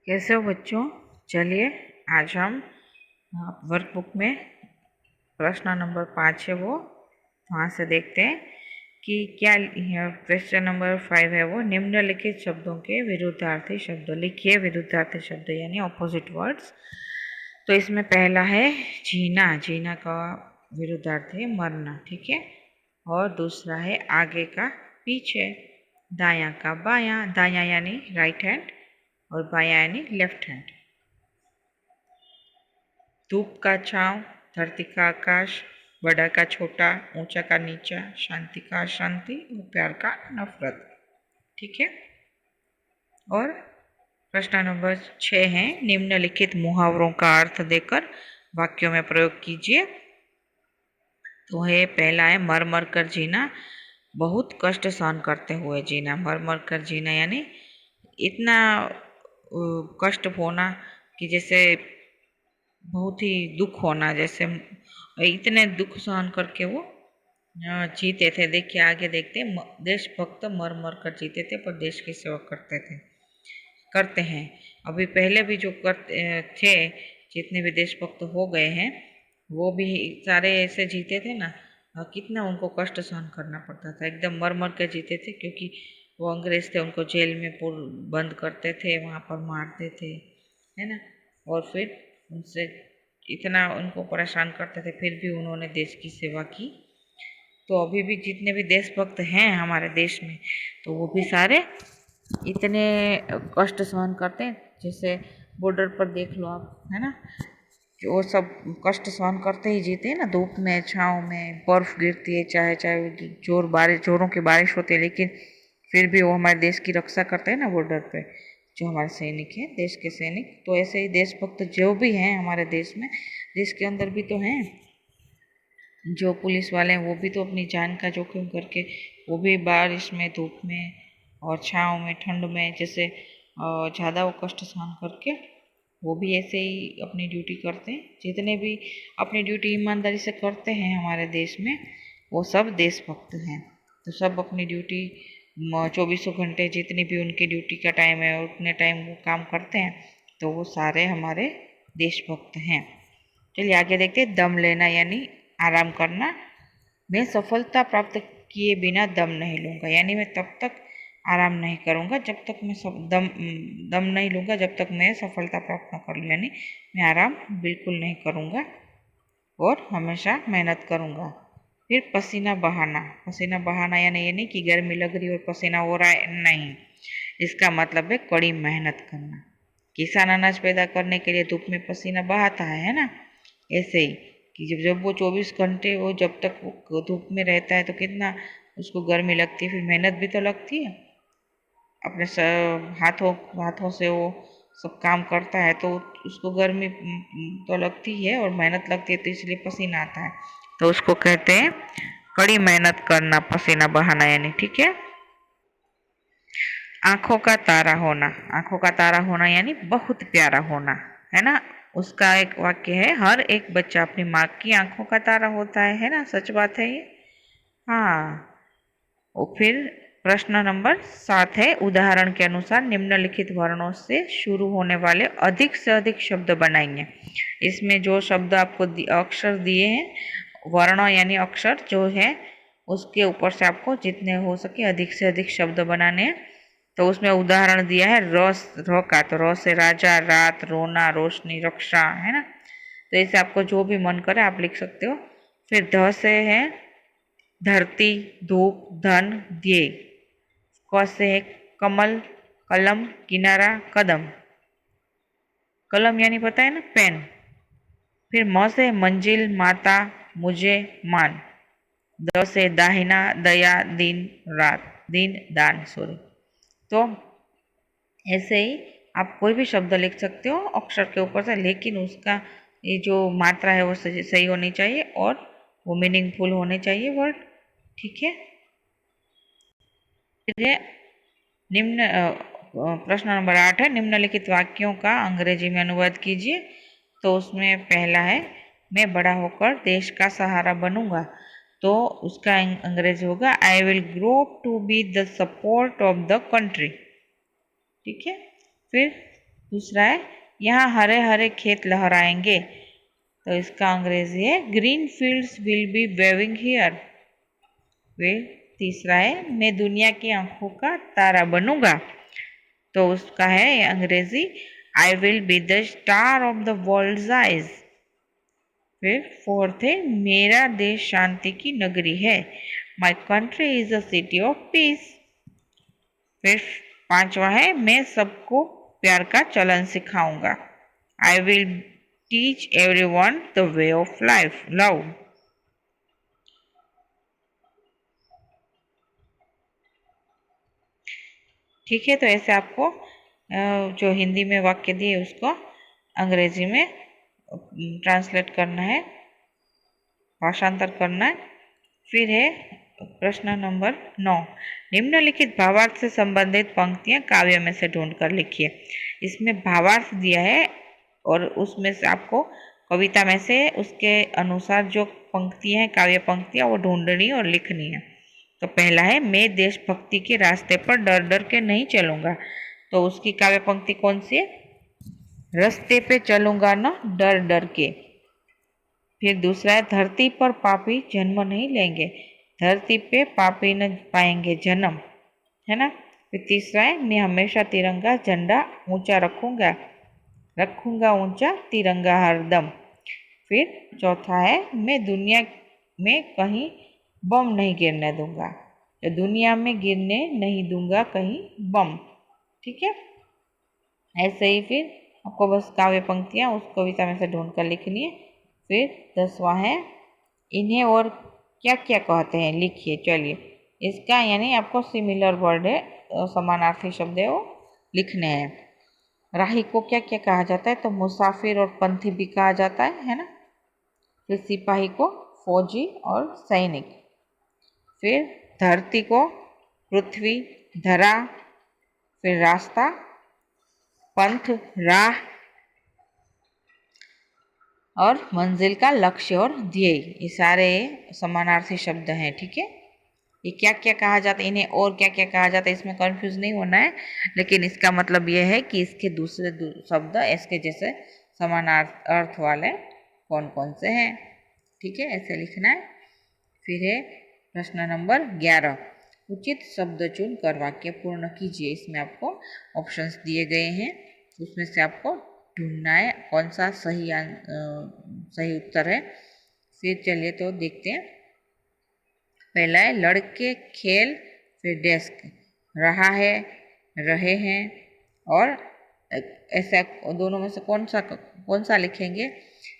कैसे हो बच्चों। चलिए आज हम वर्कबुक में प्रश्न नंबर 5 है वो वहाँ से देखते हैं कि क्या। क्वेश्चन नंबर 5 है वो निम्नलिखित शब्दों के विरुद्धार्थी शब्द लिखिए। विरुद्धार्थी शब्द यानी ऑपोजिट वर्ड्स। तो इसमें पहला है जीना। जीना का विरुद्धार्थी है मरना, ठीक है। और दूसरा है आगे का पीछे, दायां का बायां। दायां यानी राइट हैंड और बायां यानी लेफ्ट हैंड। धूप का छांव, धरती का आकाश, बड़ा का छोटा, ऊंचा का नीचा, शांति का अशांति और प्यार का नफरत, ठीक है। और प्रश्न नंबर 6 है निम्नलिखित मुहावरों का अर्थ देकर वाक्यों में प्रयोग कीजिए। तो है पहला है मर मर कर जीना, बहुत कष्ट सहन करते हुए जीना। मर मर कर जीना यानी इतना कष्ट होना कि जैसे बहुत ही दुख होना, जैसे इतने दुख सहन करके वो जीते थे। देखिए आगे देखते हैं, देशभक्त मर मर कर जीते थे पर देश की सेवा करते हैं। अभी पहले भी जो करते थे, जितने भी देशभक्त हो गए हैं वो भी सारे ऐसे जीते थे ना। कितना उनको कष्ट सहन करना पड़ता था, एकदम मर मर के जीते थे, क्योंकि वो अंग्रेज थे, उनको जेल में बंद करते थे, वहाँ पर मारते थे, है ना। और फिर उनसे इतना उनको परेशान करते थे, फिर भी उन्होंने देश की सेवा की। तो अभी भी जितने भी देशभक्त हैं हमारे देश में, तो वो भी सारे इतने कष्ट सहन करते हैं। जैसे बॉर्डर पर देख लो आप, है ना, कि वो सब कष्ट सहन करते ही जीते हैं ना। धूप में, छाँव में, बर्फ गिरती है, चाहे चाहे जोरों की बारिश होती है, लेकिन फिर भी वो हमारे देश की रक्षा करते हैं ना बॉर्डर पे, जो हमारे सैनिक हैं, देश के सैनिक। तो ऐसे ही देशभक्त जो भी हैं हमारे देश में, देश के अंदर भी तो हैं, जो पुलिस वाले हैं वो भी तो अपनी जान का जोखिम करके वो भी बारिश में, धूप में और छाँव में, ठंड में, जैसे ज़्यादा वो कष्ट सहन करके वो भी ऐसे ही अपनी ड्यूटी करते हैं। जितने भी अपनी ड्यूटी ईमानदारी से करते हैं हमारे देश में, वो सब देशभक्त हैं। तो सब अपनी ड्यूटी 24 घंटे जितनी भी उनकी ड्यूटी का टाइम है उतने टाइम वो काम करते हैं, तो वो सारे हमारे देशभक्त हैं। चलिए आगे देखते हैं। दम लेना यानी आराम करना। मैं सफलता प्राप्त किए बिना दम नहीं लूँगा, यानी मैं तब तक आराम नहीं करूँगा जब तक मैं दम नहीं लूँगा, जब तक मैं सफलता प्राप्त न कर लूँ, यानी मैं आराम बिल्कुल नहीं करूँगा और हमेशा मेहनत करूँगा। फिर पसीना बहाना। पसीना बहाना यानी ये नहीं कि गर्मी लग रही और पसीना हो रहा है, नहीं। इसका मतलब है कड़ी मेहनत करना। किसान अनाज पैदा करने के लिए धूप में पसीना बहाता है ना। ऐसे ही कि जब वो 24 घंटे वो जब तक वो धूप में रहता है तो कितना उसको गर्मी लगती है, फिर मेहनत भी तो लगती है। अपने हाथों से वो सब काम करता है तो उसको गर्मी तो लगती है और मेहनत लगती है, तो इसलिए पसीना आता है। तो उसको कहते हैं कड़ी मेहनत करना, पसीना बहाना यानी, ठीक है। आंखों का तारा होना। आंखों का तारा होना यानी बहुत प्यारा होना, है ना। उसका एक वाक्य है, हर एक बच्चा अपनी माँ की आंखों का तारा होता है ना। सच बात है ये। हाँ। और फिर प्रश्न नंबर 7 है उदाहरण के अनुसार निम्नलिखित वर्णों से शुरू होने वाले अधिक से अधिक शब्द बनाएंगे। इसमें जो शब्द आपको अक्षर दिए हैं, वर्ण यानी अक्षर जो है, उसके ऊपर से आपको जितने हो सके अधिक से अधिक शब्द बनाने हैं। तो उसमें उदाहरण दिया है र का, तो र से राजा, रात, रोना, रोशनी, रक्षा, है ना। तो ऐसे आपको जो भी मन करे आप लिख सकते हो। फिर ध से है धरती, धूप, धन, ध्येय। क से है कमल, कलम, किनारा, कदम। कलम यानी पता है ना, पेन। फिर म से मंजिल, माता, मुझे, मान। द से दाहिना, दया, दिन, रात, दिन, दान, सॉरी। तो ऐसे ही आप कोई भी शब्द लिख सकते हो अक्षर के ऊपर से, लेकिन उसका ये जो मात्रा है वो सही होनी चाहिए और वो मीनिंगफुल होने चाहिए वर्ड, ठीक है। निम्न प्रश्न नंबर 8 है निम्नलिखित वाक्यों का अंग्रेजी में अनुवाद कीजिए। तो उसमें पहला है मैं बड़ा होकर देश का सहारा बनूंगा, तो उसका अंग्रेजी होगा I will grow to be the support of the country, ठीक है। फिर दूसरा है यहाँ हरे हरे खेत लहराएंगे, तो इसका अंग्रेजी है green fields will be waving here. फिर तीसरा है मैं दुनिया की आंखों का तारा बनूंगा, तो उसका है अंग्रेजी I will be the star of the world's eyes. फिर फोर्थ है मेरा देश शांति की नगरी है, my country is a city of peace. फिर पांचवा है मैं सबको प्यार का चलन सिखाऊंगा, I will teach every one the way of life love. ठीक है, तो ऐसे आपको जो हिंदी में वाक्य दिए उसको अंग्रेजी में ट्रांसलेट करना है, भाषांतर करना है। फिर है प्रश्न नंबर 9, निम्नलिखित भावार्थ से संबंधित पंक्तियां काव्य में से ढूंढ कर लिखिए। इसमें भावार्थ दिया है और उसमें से आपको कविता में से उसके अनुसार जो पंक्तियां हैं, काव्य पंक्तियां, वो ढूंढनी और लिखनी है। तो पहला है मैं देशभक्ति के रास्ते पर डर डर के नहीं चलूंगा, तो उसकी काव्य पंक्ति कौन सी है? रास्ते पे चलूंगा ना डर डर के। फिर दूसरा है धरती पर पापी जन्म नहीं लेंगे, धरती पे पापी न पाएंगे जन्म, है ना। फिर तीसरा है मैं हमेशा तिरंगा झंडा ऊंचा रखूंगा, रखूंगा ऊंचा तिरंगा हरदम। फिर चौथा है मैं दुनिया में कहीं बम नहीं गिरने दूंगा, तो दुनिया में गिरने नहीं दूंगा कहीं बम। ठीक है, ऐसे ही फिर आपको बस काव्य पंक्तियां उस कविता में से ढूंढ कर लिखनी है। फिर 10वां है इन्हें और क्या क्या कहते हैं लिखिए। चलिए, इसका यानी आपको सिमिलर वर्ड है, समानार्थी शब्द है, वो लिखने हैं। राही को क्या क्या कहा जाता है? तो मुसाफिर और पंथी भी कहा जाता है ना। फिर सिपाही को फौजी और सैनिक। फिर धरती को पृथ्वी, धरा, फिर रास्ता, पंथ, राह, और मंजिल का लक्ष्य और ध्येय, ये सारे समानार्थी शब्द हैं। ठीक है, ये क्या क्या कहा जाता है, इन्हें और क्या क्या कहा जाता है, इसमें कंफ्यूज नहीं होना है, लेकिन इसका मतलब यह है कि इसके दूसरे शब्द इसके जैसे समानार्थ अर्थ वाले कौन कौन से हैं। ठीक है, ऐसे लिखना है। फिर है प्रश्न नंबर 11, उचित शब्द चुन कर वाक्य पूर्ण कीजिए। इसमें आपको ऑप्शंस दिए गए हैं, उसमें से आपको ढूंढना है कौन सा सही उत्तर है। फिर चलिए तो देखते हैं। पहला है लड़के खेल, फिर डेस्क, रहा है, रहे हैं, और ऐसा दोनों में से कौन सा लिखेंगे?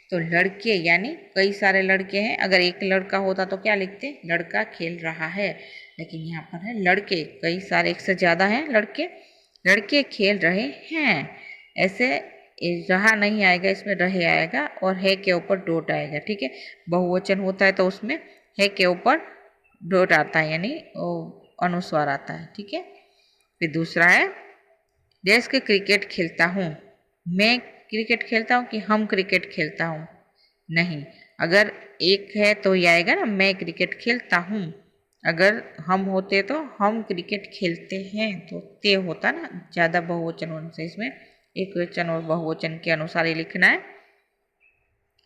तो लड़के यानी कई सारे लड़के हैं, अगर एक लड़का होता तो क्या लिखते? लड़का खेल रहा है, लेकिन यहाँ पर है लड़के, कई सारे, एक से ज़्यादा हैं लड़के, लड़के खेल रहे हैं। ऐसे रहा नहीं आएगा, इसमें रहे आएगा, और है के ऊपर डॉट आएगा। ठीक है, बहुवचन होता है तो उसमें है के ऊपर डॉट आता है, यानी अनुस्वार आता है। ठीक है, फिर दूसरा है देश के क्रिकेट खेलता हूँ, मैं क्रिकेट खेलता हूँ कि हम क्रिकेट खेलता हूँ? नहीं, अगर एक है तो ये आएगा ना मैं क्रिकेट खेलता हूँ, अगर हम होते तो हम क्रिकेट खेलते हैं, तो ते होता ना ज़्यादा बहुवचन होने से, इसमें एक वचन और बहुवचन के अनुसार ही लिखना है।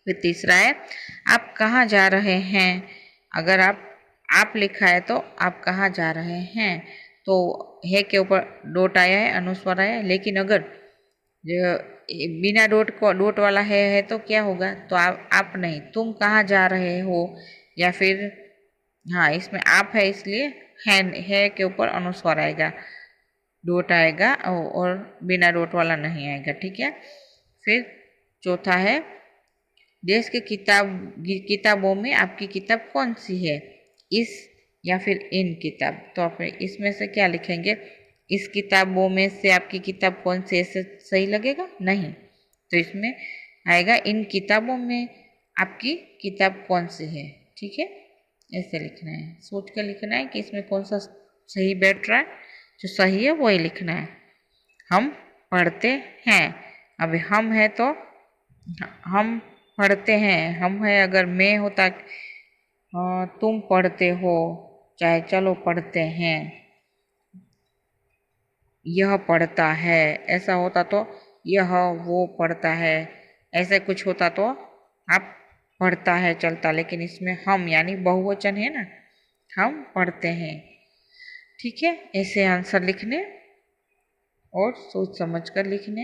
फिर तीसरा है आप कहाँ जा रहे हैं, अगर आप लिखा है तो आप कहाँ जा रहे हैं, तो है के ऊपर डॉट आया है, अनुस्वार आया है, लेकिन अगर जो बिना डॉट वाला है तो क्या होगा? तो आप नहीं, तुम कहाँ जा रहे हो, या फिर हाँ इसमें आप है इसलिए है के ऊपर अनुस्वार आएगा, डॉट आएगा, और बिना डॉट वाला नहीं आएगा। ठीक है, फिर चौथा है देश के किताबों में आपकी किताब कौन सी है, इस या फिर इन किताब, तो आप इसमें से क्या लिखेंगे? इस किताबों में से आपकी किताब कौन सी, ऐसे सही लगेगा? नहीं, तो इसमें आएगा इन किताबों में आपकी किताब कौन सी है। ठीक है, ऐसे लिखना है, सोच कर लिखना है कि इसमें कौन सा सही बैठ रहा है, जो सही है वही लिखना है। हम पढ़ते हैं, अभी हम है तो हम पढ़ते हैं, हम है, अगर मैं होता तुम पढ़ते हो, चाहे चलो पढ़ते हैं, यह पढ़ता है, ऐसा होता तो यह वो पढ़ता है, ऐसा कुछ होता तो आप पढ़ता है चलता, लेकिन इसमें हम यानी बहुवचन है ना, हम पढ़ते हैं। ठीक है, ऐसे आंसर लिखने और सोच समझ कर लिखने।